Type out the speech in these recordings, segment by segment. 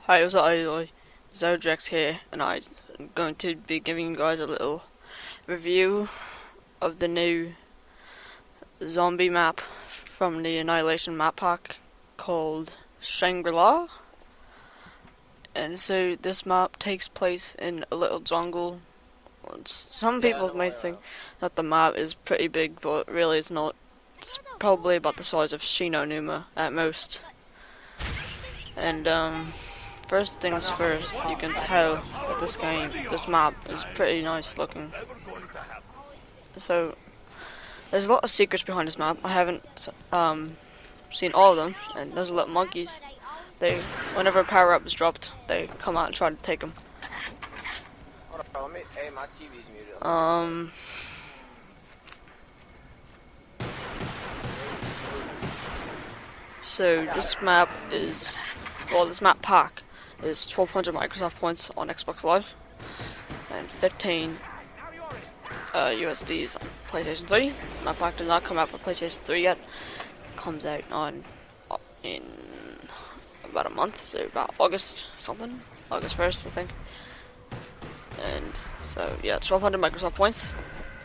Hi, what's up, Zodrex here, and I'm going to be giving you guys a little review of the new zombie map from the Annihilation map pack called Shangri. And so this map takes place in a little jungle. Some people may think that the map is pretty big, but really it's not. It's probably about the size of Shinonuma at most. And first things first, you can tell that this map is pretty nice looking. So, there's a lot of secrets behind this map. I haven't seen all of them, and those little monkeys. Whenever a power up is dropped, they come out and try to take them. My TV's muted. So this map is, this map pack is 1200 Microsoft points on Xbox Live, and 15 USDs on PlayStation 3. Map pack did not come out for PlayStation 3 yet. It comes out in about a month, so about August 1st, I think. And so yeah, 1200 Microsoft points.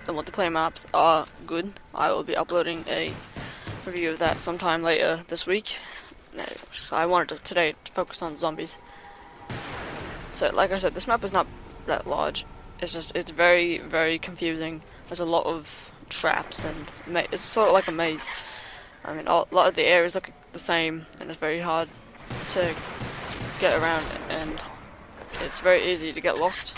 The multiplayer maps are good. I will be uploading a review of that sometime later this week. So I wanted today to focus on zombies. So like I said, this map is not that large. It's very, very confusing. There's a lot of traps and it's sort of like a maze. I mean, a lot of the areas look the same, and it's very hard to get around, and it's very easy to get lost.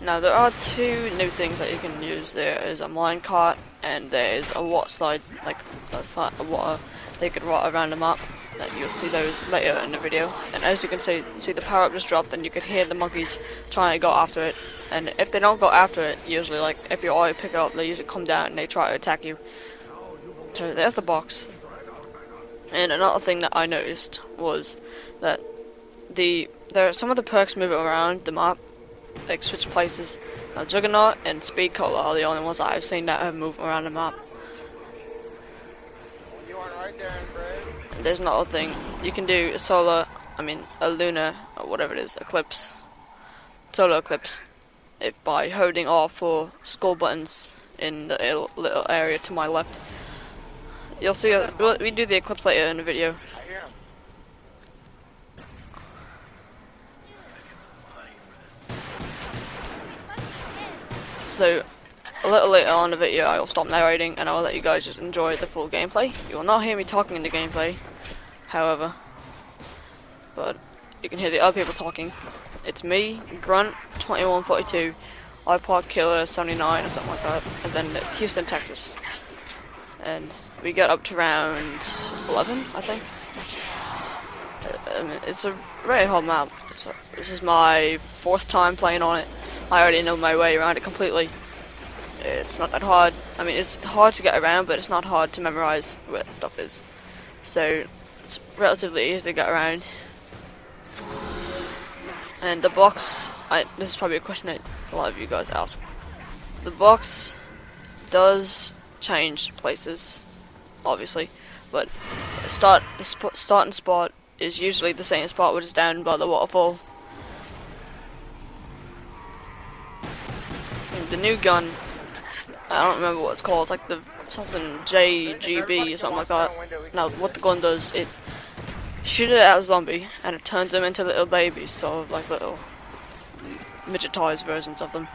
Now there are two new things that you can use. There is a minecart, and there is a water slide, like a slide of water they could rot around the map. And you'll see those later in the video. And as you can see the power up just dropped, and you could hear the monkeys trying to go after it. And if they don't go after it, usually, like if you already pick it up, they usually come down and they try to attack you. So there's the box. And another thing that I noticed was that there are some of the perks moving around the map, like switch places. Now Juggernaut and Speed Cola are the only ones that I've seen that have moved around the map. You aren't right there, Brad. There's another thing. You can do a lunar, or whatever it is, eclipse. Solar eclipse. If by holding all 4 skull buttons in the little area to my left. You'll see, we do the eclipse later in the video. I hear him. So, a little later on in the video, I will stop narrating and I will let you guys just enjoy the full gameplay. You will not hear me talking in the gameplay, however, but you can hear the other people talking. It's me, Grunt, 2142, iPod Killer 79 or something like that, and then Houston, Texas. And we get up to round 11, I think. It's a very hard map. This is my 4th time playing on it. I already know my way around it completely. It's not that hard. I mean, it's hard to get around, but it's not hard to memorize where the stuff is. So, it's relatively easy to get around. And the box, this is probably a question that a lot of you guys ask. The box does change places, obviously, but the starting spot is usually the same spot, which is down by the waterfall. And the new gun, I don't remember what it's called. It's like something JGB or something like that. Now, what the gun does, it shoots it at a zombie, and it turns them into little babies, sort of like little midgetized versions of them,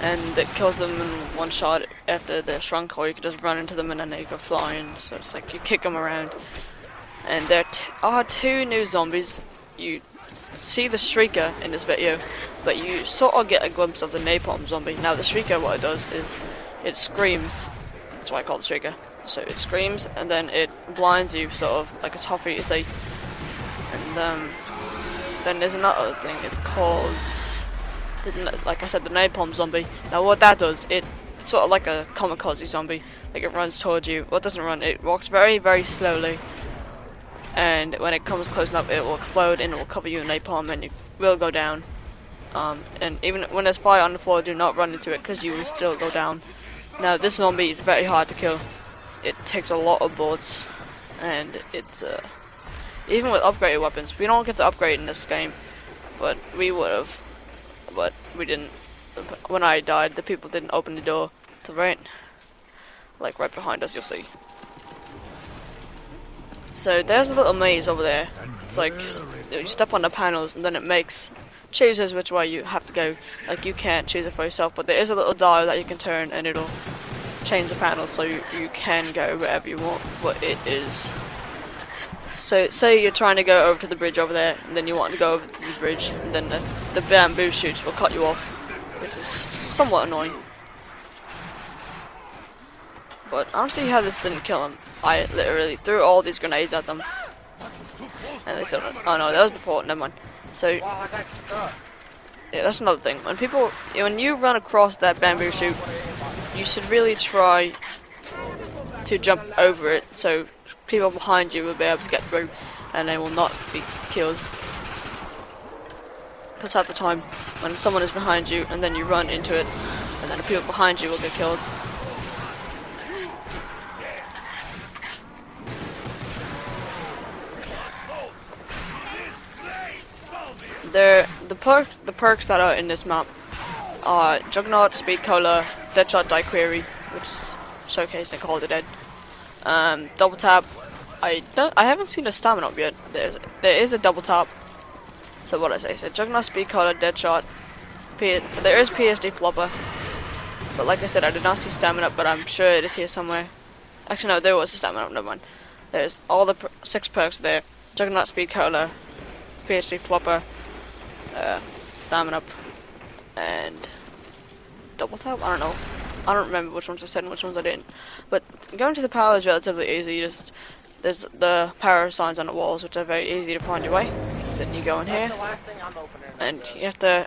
and it kills them in one shot after they're shrunk, or you can just run into them and then they go flying. So it's like you kick them around. And there are 2 new zombies. You see the Shrieker in this video, but you sort of get a glimpse of the Napalm zombie. Now the Shrieker, what it does is it screams. That's why I call it Shrieker. So it screams and then it blinds you, sort of like a toffee, you see. And then there's another thing. It's called, like I said, the Napalm zombie. Now what that does, it's sort of like a kamikaze zombie. Like it runs towards you. Well, it doesn't run. It walks very, very slowly. And when it comes close enough, it will explode and it will cover you in napalm, and you will go down. And even when there's fire on the floor, do not run into it because you will still go down. Now this zombie is very hard to kill. It takes a lot of bullets, and it's even with upgraded weapons. We don't get to upgrade in this game, but we would have. But we didn't. When I died, the people didn't open the door to the right. Like right behind us, you'll see. So there's a little maze over there. It's like you step on the panels and then it chooses which way you have to go. Like you can't choose it for yourself, but there is a little dial that you can turn and it'll change the panels so you can go wherever you want. But it is. So say you're trying to go over to the bridge over there, and then you want to go over to the bridge, and then the bamboo shoots will cut you off, which is somewhat annoying. But I don't see how this didn't kill him. I literally threw all these grenades at them. And they still don't. Oh no, that was before, never mind. So, yeah, that's another thing. When you run across that bamboo shoot, you should really try to jump over it so people behind you will be able to get through and they will not be killed. Because half the time, when someone is behind you and then you run into it, and then the people behind you will get killed. The perks that are in this map are Juggernaut, Speed Cola, Deadshot, Die Query, which is showcased in Call of the Dead. Double tap. I haven't seen a stamina up yet. There is a double tap. So what I say? So Juggernaut, Speed Cola, Deadshot. There is PSD Flopper, but like I said, I did not see stamina, but I'm sure it is here somewhere. Actually, no, there was a stamina. Never mind. There's all the 6 perks there. Juggernaut, Speed Cola, PSD Flopper, stamina up, and double tap. I don't know. I don't remember which ones I said and which ones I didn't. But going to the power is relatively easy. There's the power signs on the walls, which are very easy to find your way. Then you go in here, and you have to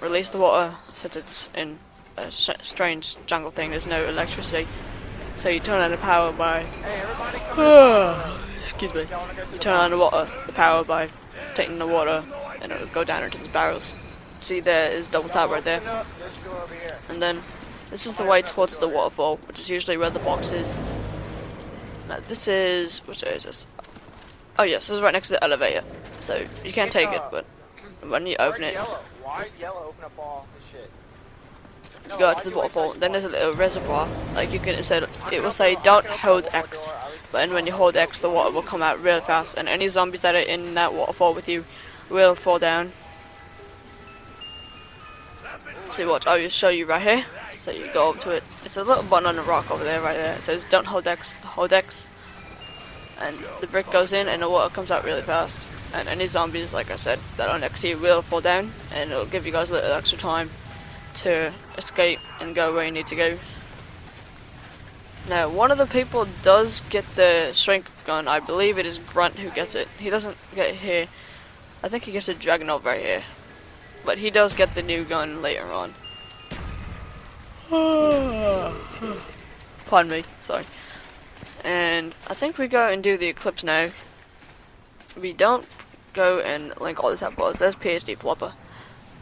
release the water since it's in a strange jungle thing. There's no electricity, so you turn on the power by. Excuse me. You turn on the power by taking the water, and it'll go down into these barrels. See, there is double tap right there, and then this is the way towards the waterfall, which is usually where the box is. Now this is, which is this? Oh yes, this is right next to the elevator, so you can't take it, but when you open it, Why yellow open up all this shit? you go out to the waterfall. Then there's a little reservoir, like you can it will say don't hold X, but then when you hold X, the water will come out really fast, and any zombies that are in that waterfall with you will fall down. See, watch, I'll just show you right here. So you go up to it. It's a little button on the rock over there, right there. It says don't hold X, hold X. And the brick goes in and the water comes out really fast. And any zombies, like I said, that are next to you will fall down. And it'll give you guys a little extra time to escape and go where you need to go. Now, one of the people does get the shrink gun. I believe it is Grunt who gets it. He doesn't get it here. I think he gets a Dragonov right here. But he does get the new gun later on. Pardon me, sorry. And I think we go and do the Eclipse now. We don't go and link all this up. Well, it says PSD Flopper.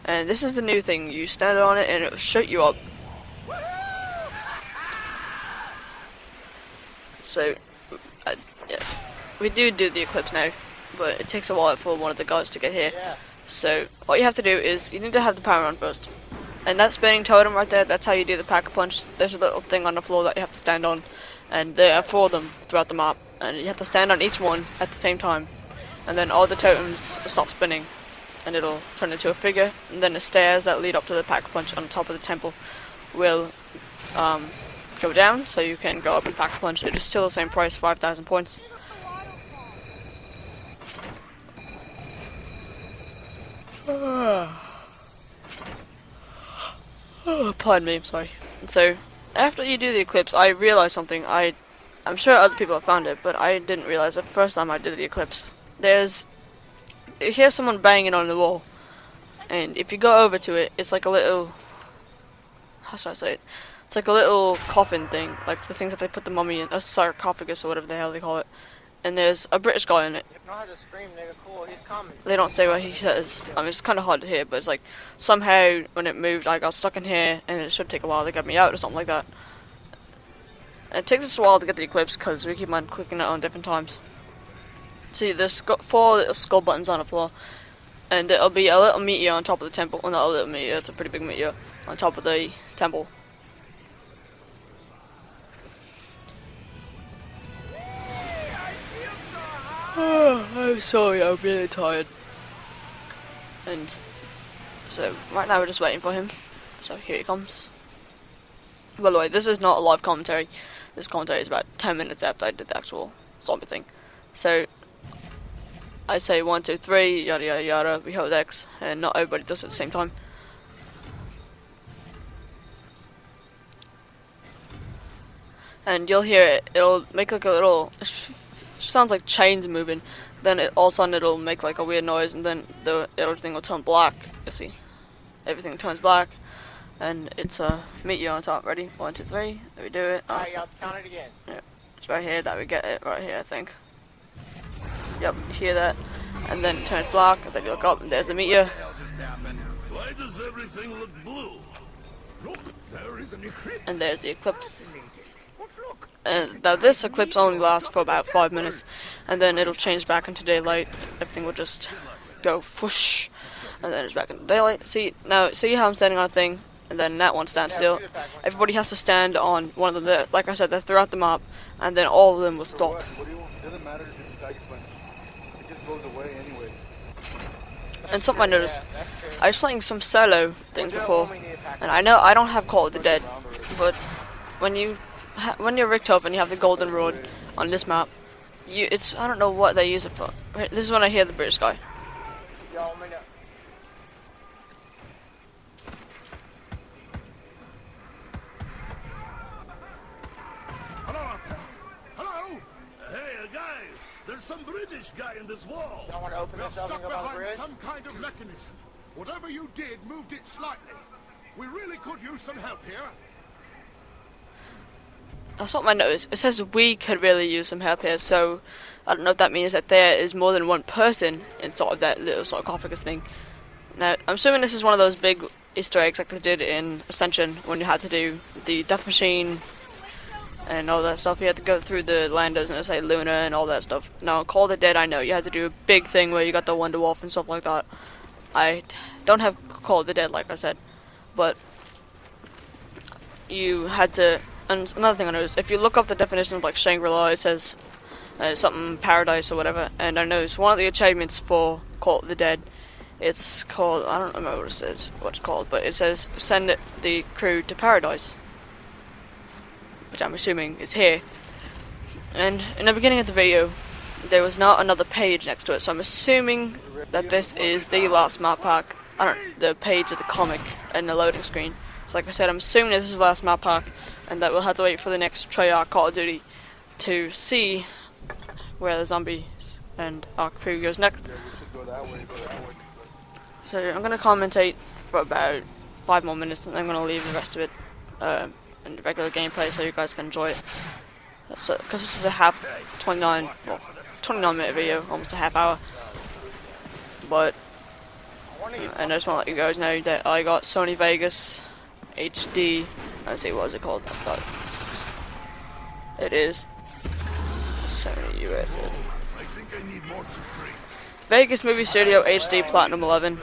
And this is the new thing. You stand on it and it'll shoot you up. So, yes. We do the Eclipse now. But it takes a while for one of the guys to get here. So, what you have to do is, you need to have the power on first. And that spinning totem right there, that's how you do the pack-a-punch. There's a little thing on the floor that you have to stand on. And there are 4 of them throughout the map. And you have to stand on each one at the same time. And then all the totems stop spinning. And it'll turn into a figure. And then the stairs that lead up to the pack-a-punch on the top of the temple will go down. So you can go up and pack-a-punch. It is still the same price, 5,000 points. Pardon me, I'm sorry. So, after you do the Eclipse, I realized something. I'm sure other people have found it, but I didn't realize it the first time I did the Eclipse. You hear someone banging on the wall, and if you go over to it, it's like a little, how should I say it? It's like a little coffin thing, like the things that they put the mummy in, a sarcophagus or whatever the hell they call it. And there's a British guy in it. If not to scream, nigga, cool, he's coming. They don't say what he says. I mean, it's kind of hard to hear, but it's like, somehow, when it moved, I got stuck in here, and it should take a while to get me out, or something like that. And it takes us a while to get the Eclipse, because we keep on clicking it on different times. See, there's four little skull buttons on the floor, and it'll be a little meteor on top of the temple. Well, not a little meteor, it's a pretty big meteor on top of the temple. I'm sorry, I'm really tired. And so, right now we're just waiting for him. So, here he comes. By the way, this is not a live commentary. This commentary is about 10 minutes after I did the actual zombie thing. So, I say 1, 2, 3, yada yada yada, we hold X, and not everybody does it at the same time. And you'll hear it, it'll make like a little, sounds like chains moving, then all of a sudden it'll make like a weird noise, and then everything will turn black, you see. Everything turns black, and it's a meteor on top. Ready? 1, 2, 3, there we do it. Alright, I'll count it again. Yeah, it's right here that we get it, right here I think. Yep, you hear that, and then it turns black, and then you look up, and there's the meteor. Why does everything look blue? Look, there is an eclipse. And there's the eclipse. And now this eclipse only lasts for about 5 minutes, and then it'll change back into daylight. Everything will just go whoosh, and then it's back into daylight. See now, see how I'm standing on a thing, and then that one stands still. Everybody has to stand on one of them. Like I said, they're throughout the map, and then all of them will stop. What do you want? It doesn't matter if it's Tiger Punch. It just goes away anyway. And something I noticed, I was playing some solo things before, and I know I don't have Call of the Dead, but when you're rigged up and you have the golden rod on this map, I don't know what they use it for. This is when I hear the British guy. Hello out there. Hello? Hey, guys, there's some British guy in this wall. Y'all want to open We're this up and stuck go by the behind bridge? some kind of mechanism. Whatever you did moved it slightly. We really could use some help here. That's something I noticed. It says we could really use some help here, so I don't know if that means that there is more than one person inside of that little sarcophagus thing. Now, I'm assuming this is one of those big Easter eggs like they did in Ascension when you had to do the death machine and all that stuff. You had to go through the landers and say Luna and all that stuff. Now, Call of the Dead, I know you had to do a big thing where you got the Wonder Wolf and stuff like that. I don't have Call of the Dead, like I said, but you had to. And another thing I noticed, if you look up the definition of like Shangri-La, it says something paradise or whatever. And I noticed one of the achievements for Call of the Dead, it's called, I don't remember what it says, what it's called, but it says send the crew to paradise, which I'm assuming is here. And in the beginning of the video, there was not another page next to it, so I'm assuming that this is the last map pack. The page of the comic and the loading screen. So like I said, I'm assuming this is the last map pack, and that we'll have to wait for the next Treyarch Call of Duty to see where the zombies and our crew goes next. Yeah, we should go that way, So I'm gonna commentate for about 5 more minutes, and I'm gonna leave the rest of it in regular gameplay so you guys can enjoy it. So, because this is a 29 minute video, almost a half hour. But and I just want to let you guys know that I got Sony Vegas HD. Let's see, what is it called? I forgot. It is Sony USA. I think I need more to drink. Vegas Movie Studio HD Platinum 11.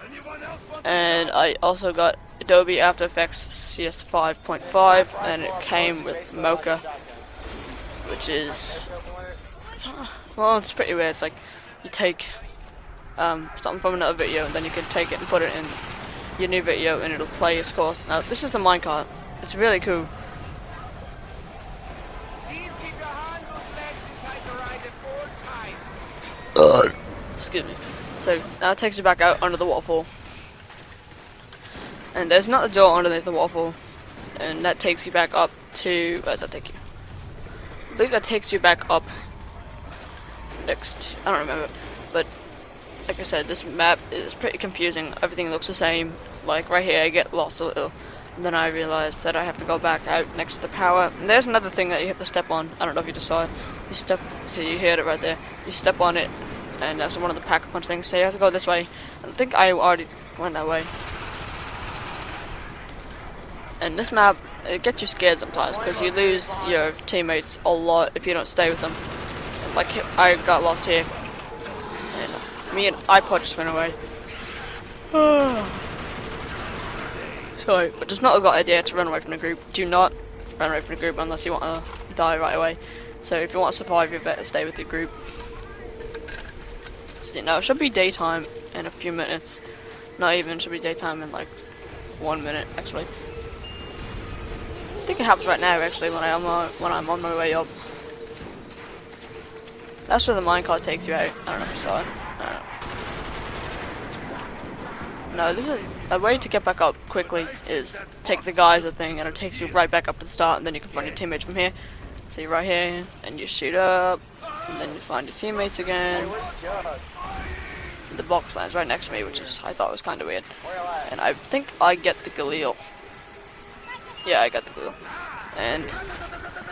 Anyone else want And I also got Adobe After Effects CS 5.5, and it came with Mocha, which is, well, it's pretty weird. It's like you take something from another video, and then you can take it and put it in your new video, and it'll play its course. Now, this is the minecart. It's really cool. Please keep your hands on flesh inside the ride at all times. Excuse me. So now it takes you back out under the waterfall, and there's not a door underneath the waterfall, and that takes you back up to. Where does that take you? I believe that takes you back up next. I don't remember, but like I said, this map is pretty confusing. Everything looks the same. Like right here, I get lost a little, and then I realized that I have to go back out next to the power. And there's another thing that you have to step on. I don't know if you just saw it. You step, so you heard it right there. You step on it, and that's one of the pack-a-punch things. So you have to go this way. I think I already went that way. And this map, it gets you scared sometimes because you lose your teammates a lot if you don't stay with them. like I got lost here, and me and iPod just went away. So, but it's not a good idea to run away from the group. Do not run away from the group unless you want to die right away. So if you want to survive, you better stay with your group. So, now it should be daytime in a few minutes. Not even, it should be daytime in like 1 minute actually. I think it happens right now actually when I'm on my way up. That's where the minecart takes you out. I don't know if you saw it. I don't know. No, this is a way to get back up quickly is take the geyser thing and it takes you right back up to the start, and then you can find your teammates from here. So you're right here and you shoot up and then you find your teammates again. The box lands right next to me, which is I thought was kinda weird. And I think I get the Galil. Yeah, I got the Galil. And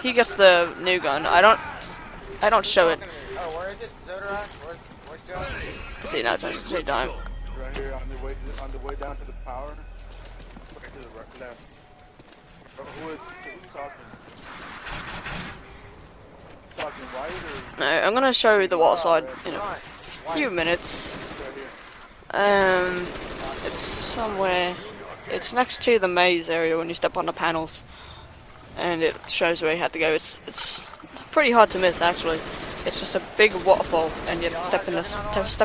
he gets the new gun. I don't show it. Oh, where is it? Zodrex? Where's Joe? See, now it's actually time. Right here on the way down to the power. Right to the left. Who's talking? Talking white or? No, I'm gonna show you the water side in a few minutes. It's somewhere. It's next to the maze area when you step on the panels, and it shows where you have to go. It's pretty hard to miss actually. It's just a big waterfall, and you have to step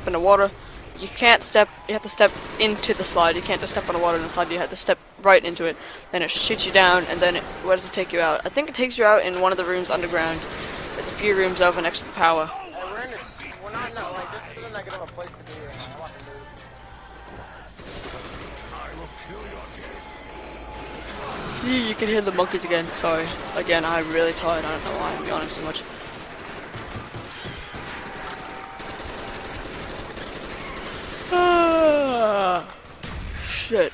in the water. You can't step. You have to step into the slide. You can't just step on the water on the slide. You have to step right into it. Then it shoots you down, and then where does it take you out? I think it takes you out in one of the rooms underground. There's a few rooms over next to the power. Hey, we're not like this is not gonna have a place to be right now. I want to move. See, you can hear the monkeys again. Sorry. Again, I'm really tired. I don't know why I'm yawning so much. Shit.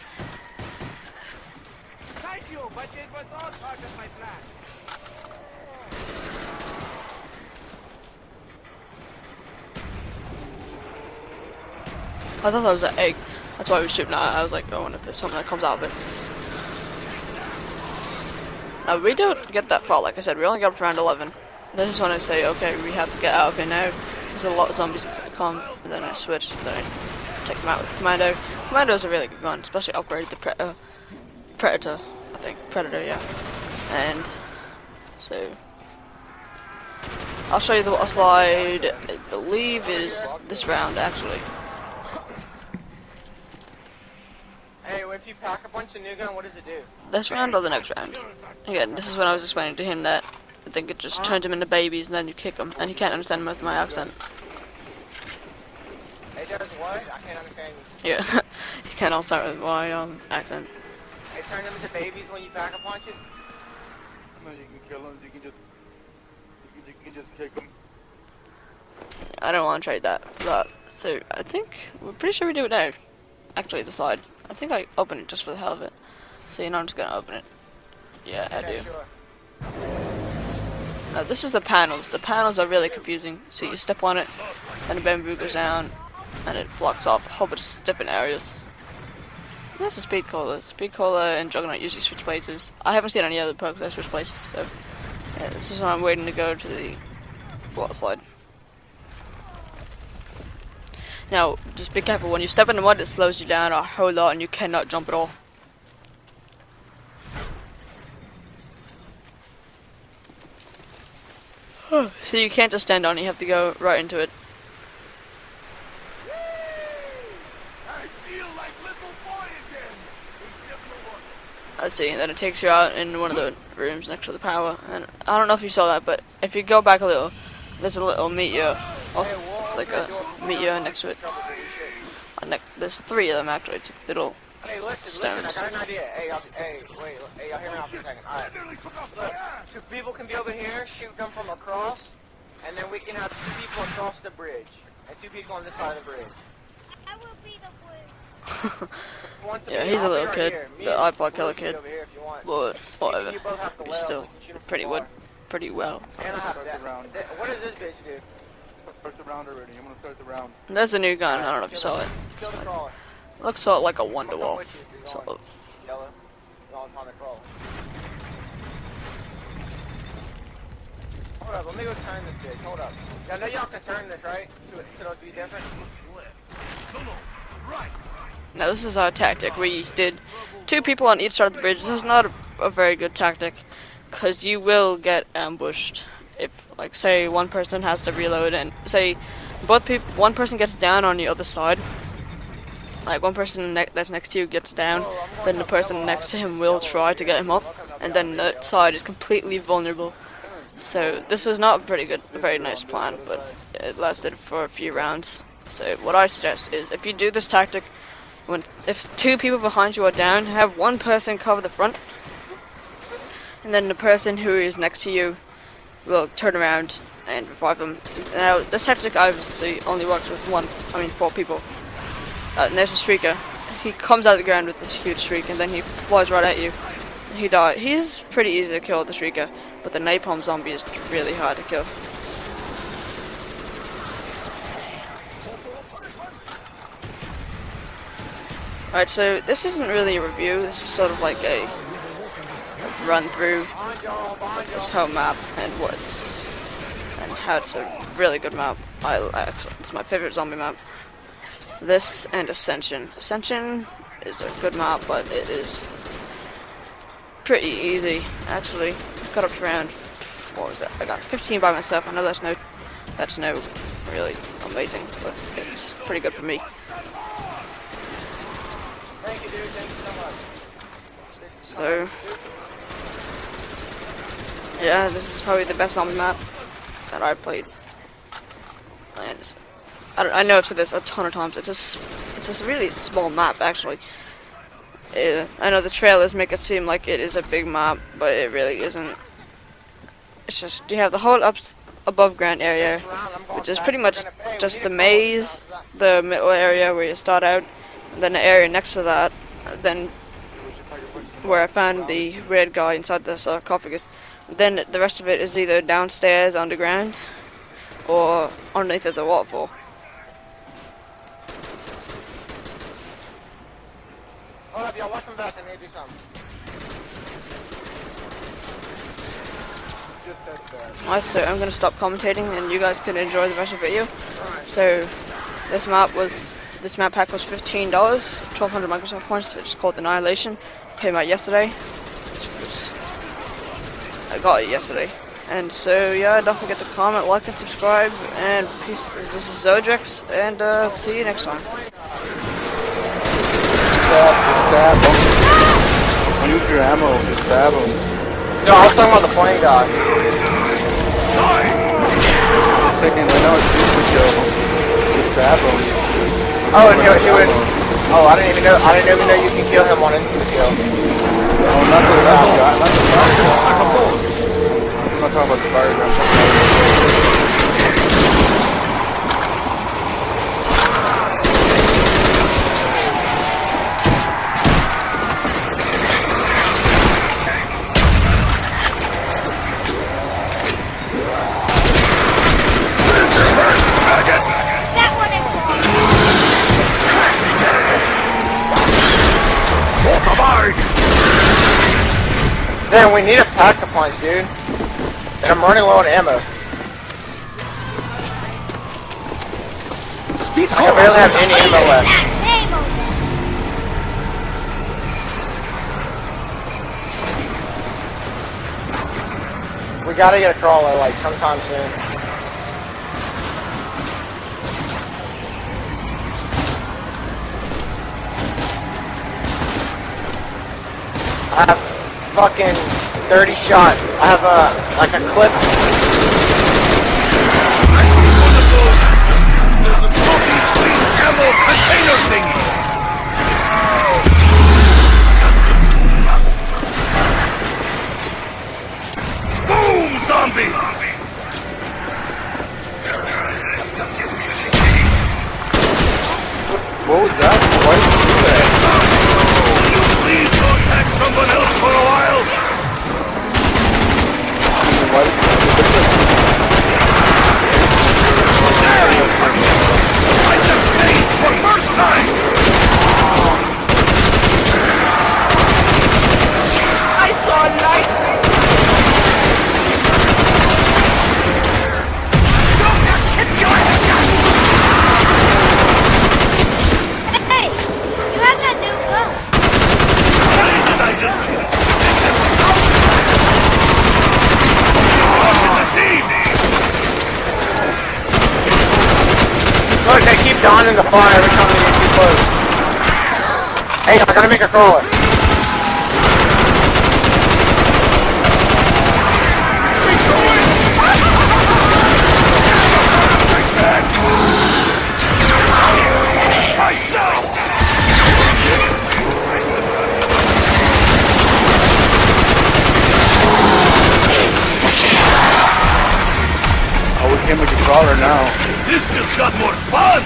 Thank you, but it was all part of my plan. I thought that was an egg. That's why we were shooting at it. I was like, I wonder if there's something that comes out of it. Now, we don't get that far, like I said. We only got up to round 11. This is when I say, okay, we have to get out of here now. There's a lot of zombies that come, and then I switch, then I take them out with Commando. Commando's a really good gun, especially upgraded the Predator, I think. Predator, yeah. And, so... I'll show you the water slide. I believe it is this round, actually. Hey, if you pack a bunch of new gun, what does it do? This round or the next round? Again, this is when I was explaining to him that I think it just turns him into babies and then you kick them, and he can't understand most of my accent. It does what? I can't understand you. Yeah, you can't understand with my accent. It turns them into babies when you pack a punch it? No, you can kill them. You can just kick them. I don't want to trade that for that. So I think we're pretty sure we do it now. Actually, the side. I think I open it just for the hell of it. So you know, I'm just gonna open it. Yeah, I do. Sure. Now this is the panels. The panels are really confusing. So you step on it, and the bamboo goes down, and it blocks off a whole bunch of different areas. And that's a speed cola. Speed cola and Juggernaut usually switch places. I haven't seen any other perks that switch places. So yeah, this is when I'm waiting to go to the water slide. Now, just be careful. When you step in the mud, it slows you down a whole lot, and you cannot jump at all. So you can't just stand on it, you have to go right into it. I feel like little boy again. Let's see, and then it takes you out in one of the rooms next to the power. And I don't know if you saw that, but if you go back a little, there's a little meteor. It's like a meteor next to it. There's 3 of them actually. It's little Hey, listen, stones. I got an idea. Hey, wait, hey, y'all hear me out for a second. Alright. Look, 2 people can be over here, shoot them from across, and then we can have 2 people across the bridge, and 2 people on this side of the bridge. I will be the one. Yeah, he's a little kid, the iPod killer kid. But But whatever, he's still pretty well. And I have that. What does this bitch do? Start the round already. I'm gonna start the round. There's a new gun. I don't know if you saw it. Kill the crawler. Looks sort of like a Wonder Wolf, sort of. Yellow. On the crawler. Hold up, let me go turn this bitch. Hold up. Yeah, I know y'all can turn this, right? So it'll be different. Come on. Right. Now this is our tactic. We did 2 people on each side of the bridge. This is not a very good tactic, because you will get ambushed. If, like, say one person has to reload, and say one person gets down on the other side, like one person that's next to you gets down, then the person next to him will try to get him up, and then the side is completely vulnerable. So this was not a very nice plan, but it lasted for a few rounds. So what I suggest is, if you do this tactic, if 2 people behind you are down, have one person cover the front, and then the person who is next to you will turn around and revive them. Now this tactic obviously only works with 4 people. And there's a streaker. He comes out of the ground with this huge streak, and then he flies right at you. He died. He's pretty easy to kill, the streaker, but the napalm zombie is really hard to kill. Alright, so this isn't really a review, this is sort of like a run through this whole map and how it's a really good map. It's my favorite zombie map. This and Ascension. Ascension is a good map, but it is pretty easy, actually. Got up to round, what was that? I got 15 by myself. I know that's no really amazing, but it's pretty good for me. Thank you, dude. Thank you so much. So, yeah, this is probably the best zombie map that I've played. And I know I've said this a ton of times. It's a really small map, actually. I know the trailers make it seem like it is a big map, but it really isn't. It's just, you have the whole above ground area, which is pretty much just the maze, the middle area where you start out, and then the area next to that, then where I found the red guy inside the sarcophagus. Then the rest of it is either downstairs, underground, or underneath the waterfall. Hold up, y'all. Watch them back. I need to do something. Alright, so I'm gonna stop commentating, and you guys can enjoy the rest of the video. So this map pack was $15, 1,200 Microsoft points. It's called Annihilation. Came out yesterday. I got it yesterday. And so yeah, don't forget to comment, like, and subscribe. And peace. This is Zodrex, and see you next time. Stab him. Use your ammo to stab him. No, I was talking about the plane guy. Second, I know it's just to kill him. Just stab him. Oh, and he would. Oh, I didn't even know you can kill him on instant kill. Oh, not the fire guy. Not the fire guy. I'm not talking about the fire guy. That one is Damn, we need a pack of punch, dude. And I'm running low on ammo. I barely have any ammo left. We gotta get a crawler, like, sometime soon. I have fucking 30 shot. I have like a clip. Ammo container thingy! Boom, zombies! What was that? Why did you do that? Please contact someone else for a while! Why did you do that? I just made for first time! I saw light! responding to fire every time we get too close. Hey, I gotta make a crawler. Oh, we can't make a crawler now. This just got more fun!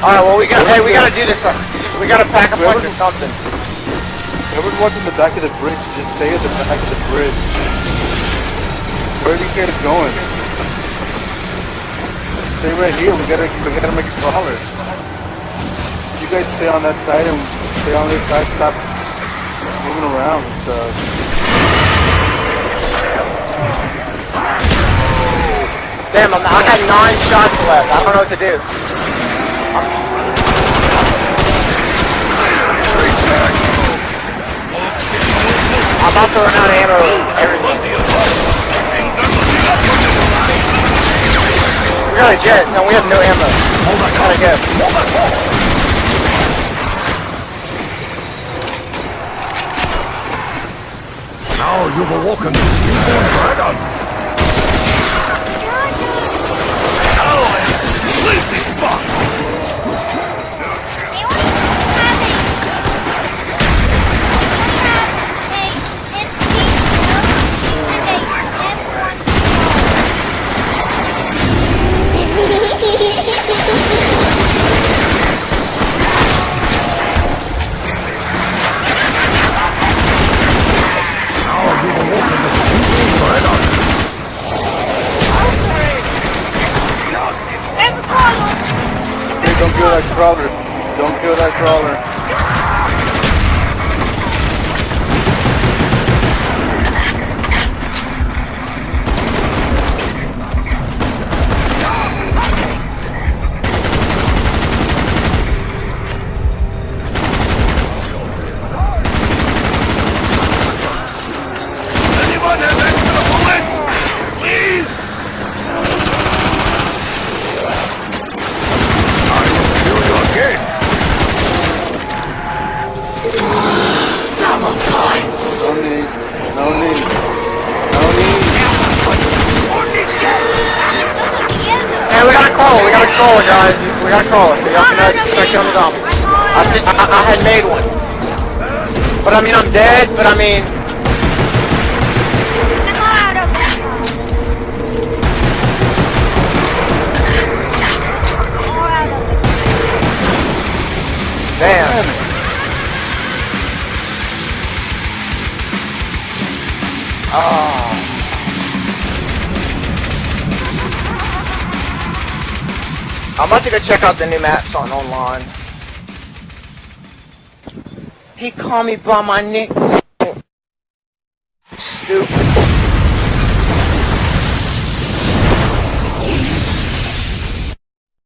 Alright, well we gotta do this. We gotta pack a punch or something. Whoever's watching the back of the bridge, just stay at the back of the bridge. Where are these guys going? Stay right here, we gotta make a crawler. You guys stay on that side and stay on this side, stop moving around and stuff. Damn, I got 9 shots left. I don't know what to do. I'm about to run out of ammo. Everything. We got a jet. No, we have no ammo. Gotta go. Now you've awoken the newborn dragon! Now I have completely fucked! Don't kill that crawler. Don't kill that crawler. Anyone have extra bullets? Please? Again. No need. No need. No need. Hey, we got a crawler, guys. We got a crawler. Y'all can start killing the zombies. I had made one. But I mean, I'm dead, but I mean... Damn. Oh. I'm about to go check out the new maps on online. He called me by my nickname. Stupid.